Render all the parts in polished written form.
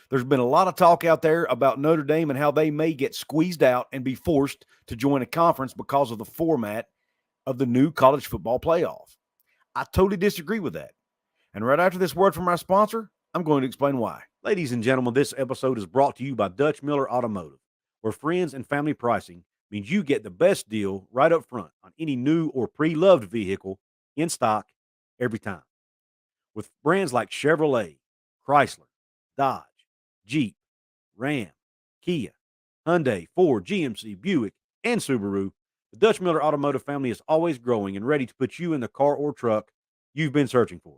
There's been a lot of talk out there about Notre Dame and how they may get squeezed out and be forced to join a conference because of the format of the new college football playoff. I totally disagree with that. And right after this word from our sponsor, I'm going to explain why. Ladies and gentlemen, this episode is brought to you by Dutch Miller Automotive, where friends and family pricing means you get the best deal right up front on any new or pre-loved vehicle in stock every time. With brands like Chevrolet, Chrysler, Dodge, Jeep, Ram, Kia, Hyundai, Ford, GMC, Buick, and Subaru, the Dutch Miller Automotive family is always growing and ready to put you in the car or truck you've been searching for.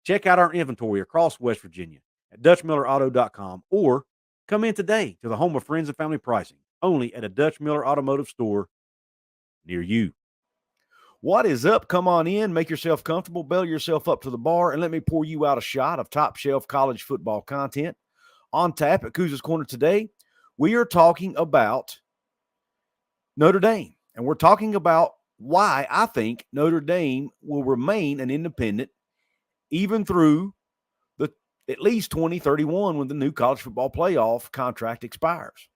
Check out our inventory across West Virginia at DutchMillerAuto.com or come in today to the home of friends and family pricing, only at a Dutch Miller Automotive store near you. What is up? Come on in, make yourself comfortable, belly yourself up to the bar, and let me pour you out a shot of top shelf college football content. On tap at Couz's Corner today, we are talking about Notre Dame, and we're talking about why I think Notre Dame will remain an independent even through the at least 2031 when the new college football playoff contract expires.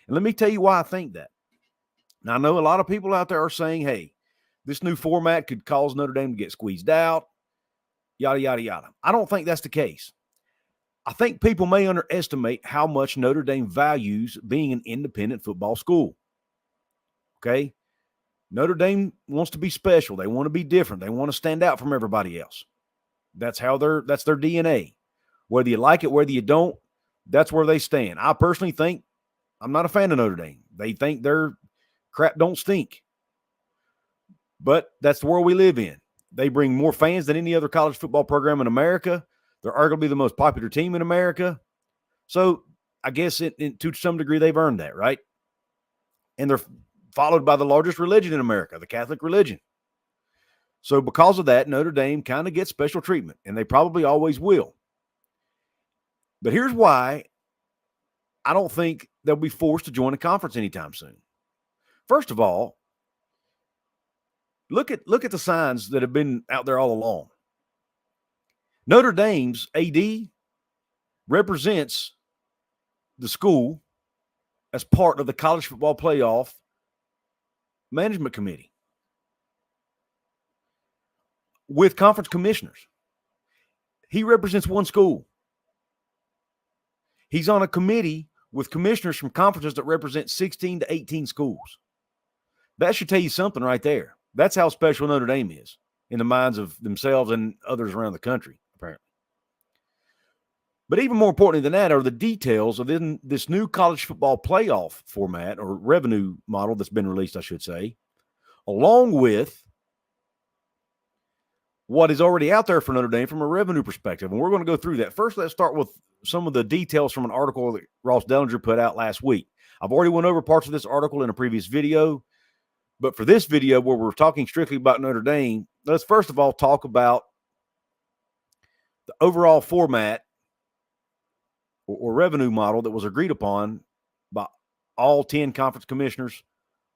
And let me tell you why I think that. Now, I know a lot of people out there are saying, hey, this new format could cause Notre Dame to get squeezed out, yada, yada, yada. I don't think that's the case. I think people may underestimate how much Notre Dame values being an independent football school. Okay? Notre Dame wants to be special. They want to be different. They want to stand out from everybody else. That's their DNA. Whether you like it, whether you don't, that's where they stand. I personally think I'm not a fan of Notre Dame. They think their crap don't stink. But that's the world we live in. They bring more fans than any other college football program in America. They're arguably the most popular team in America. So I guess to some degree they've earned that, right? And they're followed by the largest religion in America, the Catholic religion. So because of that, Notre Dame kind of gets special treatment, and they probably always will. But here's why I don't think they'll be forced to join a conference anytime soon. First of all, look at the signs that have been out there all along. Notre Dame's AD represents the school as part of the college football playoff management committee with conference commissioners. He represents one school. He's on a committee with commissioners from conferences that represent 16 to 18 schools. That should tell you something right there. That's how special Notre Dame is in the minds of themselves and others around the country, apparently. But even more importantly than that are the details of this new college football playoff format or revenue model that's been released, I should say, along with what is already out there for Notre Dame from a revenue perspective. And we're going to go through that. First, let's start with some of the details from an article that Ross Dellinger put out last week. I've already went over parts of this article in a previous video. But for this video where we're talking strictly about Notre Dame, let's first of all talk about the overall format or revenue model that was agreed upon by all 10 conference commissioners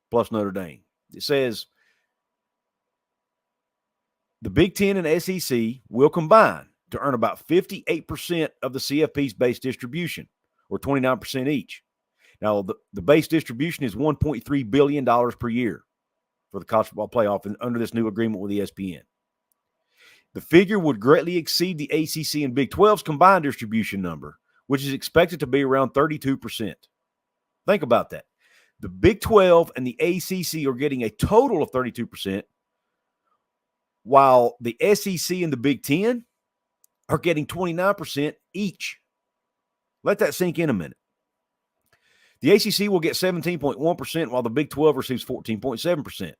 plus Notre Dame. It says the Big Ten and SEC will combine to earn about 58% of the CFP's base distribution, or 29% each. Now, the base distribution is $1.3 billion per year for the college football playoff and under this new agreement with ESPN. The figure would greatly exceed the ACC and Big 12's combined distribution number, which is expected to be around 32%. Think about that. The Big 12 and the ACC are getting a total of 32%, while the SEC and the Big 10 are getting 29% each. Let that sink in a minute. The ACC will get 17.1%, while the Big 12 receives 14.7%.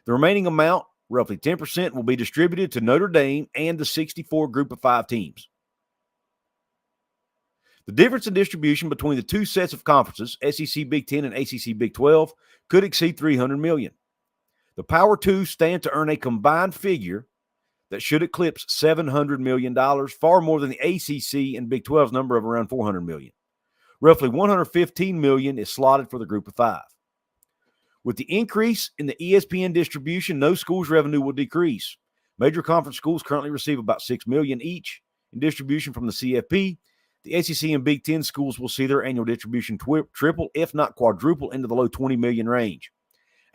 The remaining amount, roughly 10%, will be distributed to Notre Dame and the 64 Group of 5 teams. The difference in distribution between the two sets of conferences, SEC Big 10 and ACC Big 12, could exceed $300 million. The Power Two stand to earn a combined figure that should eclipse $700 million, far more than the ACC and Big 12's number of around $400 million. Roughly $115 million is slotted for the Group of 5. With the increase in the ESPN distribution, no school's revenue will decrease. Major conference schools currently receive about $6 million each in distribution from the CFP. The SEC and Big Ten schools will see their annual distribution triple, if not quadruple, into the low $20 million range.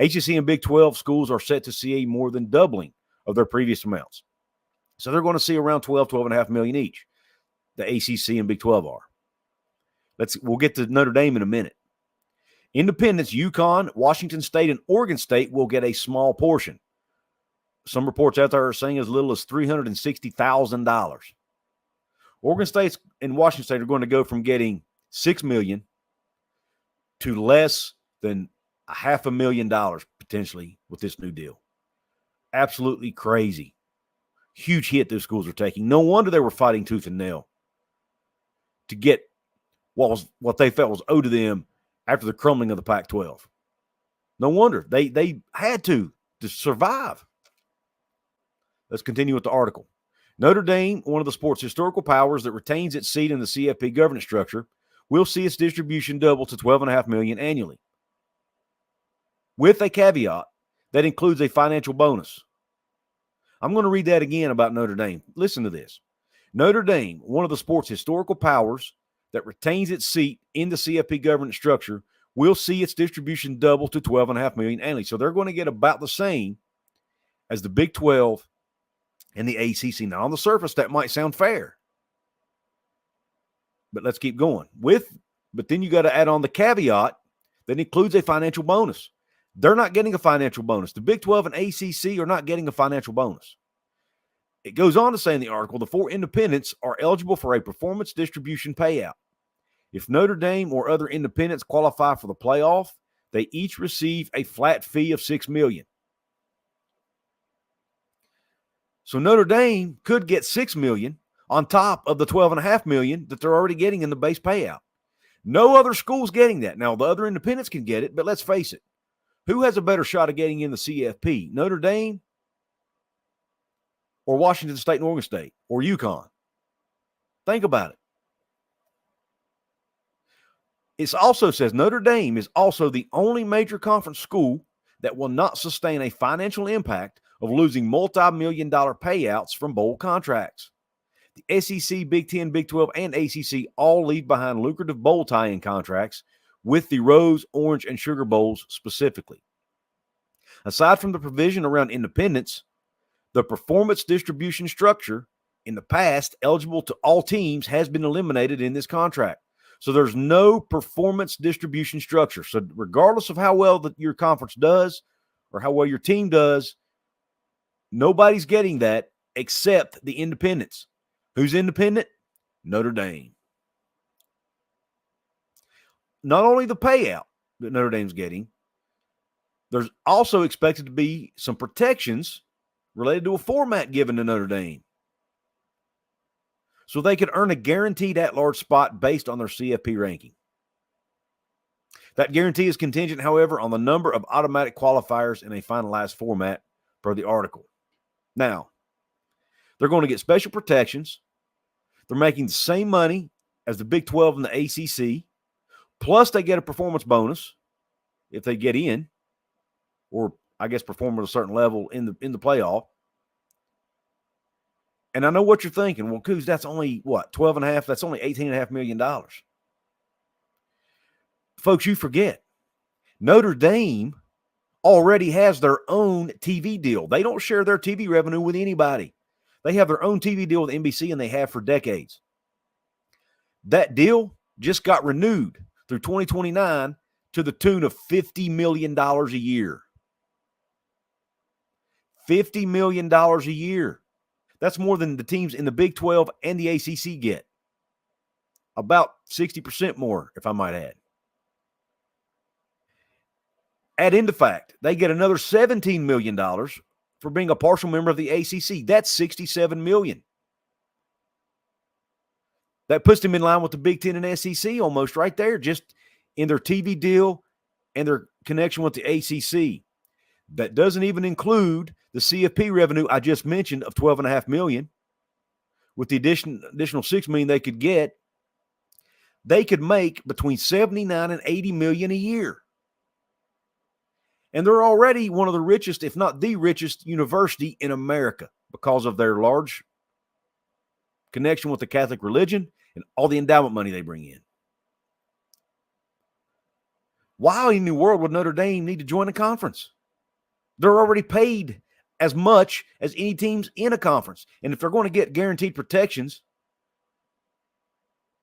ACC and Big 12 schools are set to see a more than doubling of their previous amounts. So they're going to see around $12.5 million each. The ACC and Big 12 are. We'll get to Notre Dame in a minute. Independents, UConn, Washington State, and Oregon State will get a small portion. Some reports out there are saying as little as $360,000. Oregon State and Washington State are going to go from getting $6 million to less than $500,000 potentially with this new deal. Absolutely crazy. Huge hit those schools are taking. No wonder they were fighting tooth and nail to get what they felt was owed to them after the crumbling of the Pac-12. No wonder. They had to survive. Let's continue with the article. Notre Dame, one of the sport's historical powers that retains its seat in the CFP governance structure, will see its distribution double to $12.5 million annually, with a caveat that includes a financial bonus. I'm going to read that again about Notre Dame. Listen to this. Notre Dame, one of the sport's historical powers that retains its seat in the CFP governance structure, will see its distribution double to $12.5 million annually. So they're going to get about the same as the Big 12 and the ACC. Now, on the surface, that might sound fair. But let's keep going. But then you got to add on the caveat that includes a financial bonus. They're not getting a financial bonus. The Big 12 and ACC are not getting a financial bonus. It goes on to say in the article, the 4 independents are eligible for a performance distribution payout. If Notre Dame or other independents qualify for the playoff, they each receive a flat fee of $6 million. So Notre Dame could get $6 million on top of the $12.5 million that they're already getting in the base payout. No other school's getting that. Now, the other independents can get it, but let's face it. Who has a better shot of getting in the CFP? Notre Dame or Washington State and Oregon State or UConn? Think about it. It also says Notre Dame is also the only major conference school that will not sustain a financial impact of losing multi-million-dollar payouts from bowl contracts. The SEC, Big 10, Big 12, and ACC all leave behind lucrative bowl tie-in contracts with the Rose, Orange, and Sugar Bowls specifically. Aside from the provision around independence, the performance distribution structure in the past eligible to all teams has been eliminated in this contract. So there's no performance distribution structure. So regardless of how well your conference does or how well your team does, nobody's getting that except the independents. Who's independent? Notre Dame. Not only the payout that Notre Dame's getting, there's also expected to be some protections related to a format given to Notre Dame. So they could earn a guaranteed at-large spot based on their CFP ranking. That guarantee is contingent, however, on the number of automatic qualifiers in a finalized format per the article. Now, they're going to get special protections. They're making the same money as the Big 12 and the ACC, plus they get a performance bonus if they get in, or I guess perform at a certain level in the playoff. And I know what you're thinking. Well, Couz, that's only what, 12.5? That's only $18.5 million. Folks, you forget. Notre Dame already has their own TV deal. They don't share their TV revenue with anybody. They have their own TV deal with NBC, and they have for decades. That deal just got renewed through 2029 to the tune of $50 million a year. $50 million a year. That's more than the teams in the Big 12 and the ACC get. About 60% more, if I might add. Add into fact, they get another $17 million for being a partial member of the ACC. That's $67 million. That puts them in line with the Big 10 and SEC almost right there, just in their TV deal and their connection with the ACC. That doesn't even include the CFP revenue I just mentioned of $12.5 million. With the additional $6 million they could get, they could make between $79 and $80 million a year. And they're already one of the richest, if not the richest, university in America because of their large connection with the Catholic religion and all the endowment money they bring in. Why in the world would Notre Dame need to join a conference? They're already paid as much as any teams in a conference. And if they're going to get guaranteed protections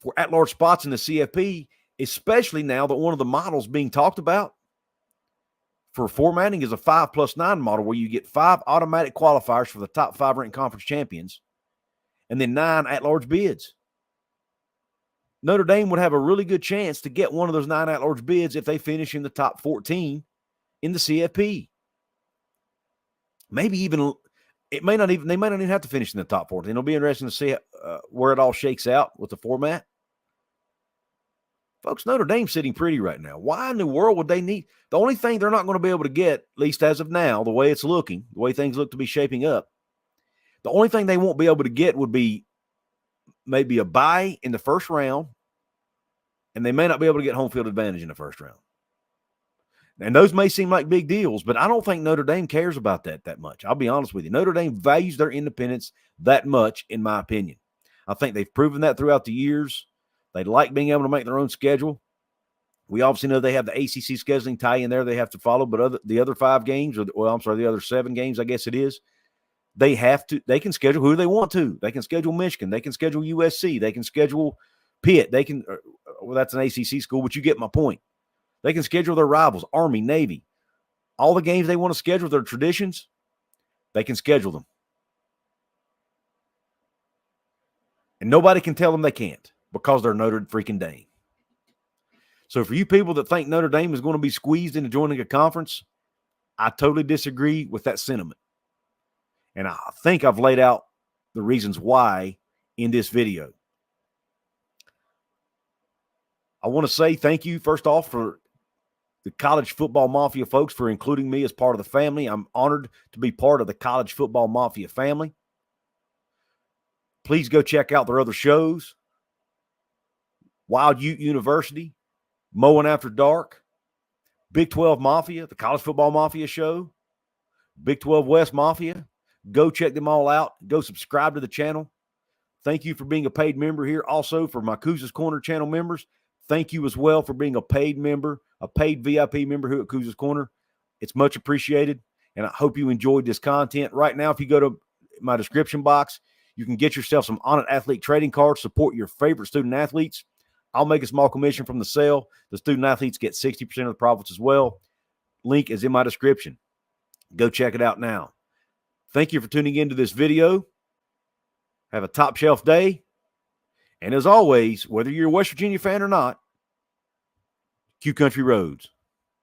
for at-large spots in the CFP, especially now that one of the models being talked about for formatting is a 5+9 model where you get 5 automatic qualifiers for the top 5 ranked conference champions and then 9 at-large bids. Notre Dame would have a really good chance to get one of those 9 at-large bids if they finish in the top 14 in the CFP. Maybe even they may not even have to finish in the top 14. It'll be interesting to see where it all shakes out with the format. Folks, Notre Dame's sitting pretty right now. Why in the world would they need? The only thing they're not going to be able to get, at least as of now, the way it's looking, the way things look to be shaping up, the only thing they won't be able to get would be maybe a bye in the first round, and they may not be able to get home field advantage in the first round. And those may seem like big deals, but I don't think Notre Dame cares about that much. I'll be honest with you. Notre Dame values their independence that much, in my opinion. I think they've proven that throughout the years. They like being able to make their own schedule. We obviously know they have the ACC scheduling tie in there they have to follow, but the other 5 games, the other 7 games, I guess it is, they can schedule who they want to. They can schedule Michigan. They can schedule USC. They can schedule Pitt. That's an ACC school, but you get my point. They can schedule their rivals, Army, Navy. All the games they want to schedule, their traditions, they can schedule them. And nobody can tell them they can't because they're Notre freaking Dame. So for you people that think Notre Dame is going to be squeezed into joining a conference, I totally disagree with that sentiment. And I think I've laid out the reasons why in this video. I want to say thank you, first off, for the College Football Mafia folks for including me as part of the family. I'm honored to be part of the College Football Mafia family. Please go check out their other shows. Wild Ute University, Mowing After Dark, Big 12 Mafia, the College Football Mafia show, Big 12 West Mafia. Go check them all out. Go subscribe to the channel. Thank you for being a paid member here. Also, for my Couz's Corner channel members, thank you as well for being a paid member, a paid VIP member here at Couz's Corner. It's much appreciated, and I hope you enjoyed this content. Right now, if you go to my description box, you can get yourself some ONIT athlete trading cards, support your favorite student athletes. I'll make a small commission from the sale. The student athletes get 60% of the profits as well. Link is in my description. Go check it out now. Thank you for tuning into this video. Have a top shelf day. And as always, whether you're a West Virginia fan or not, Q Country Roads.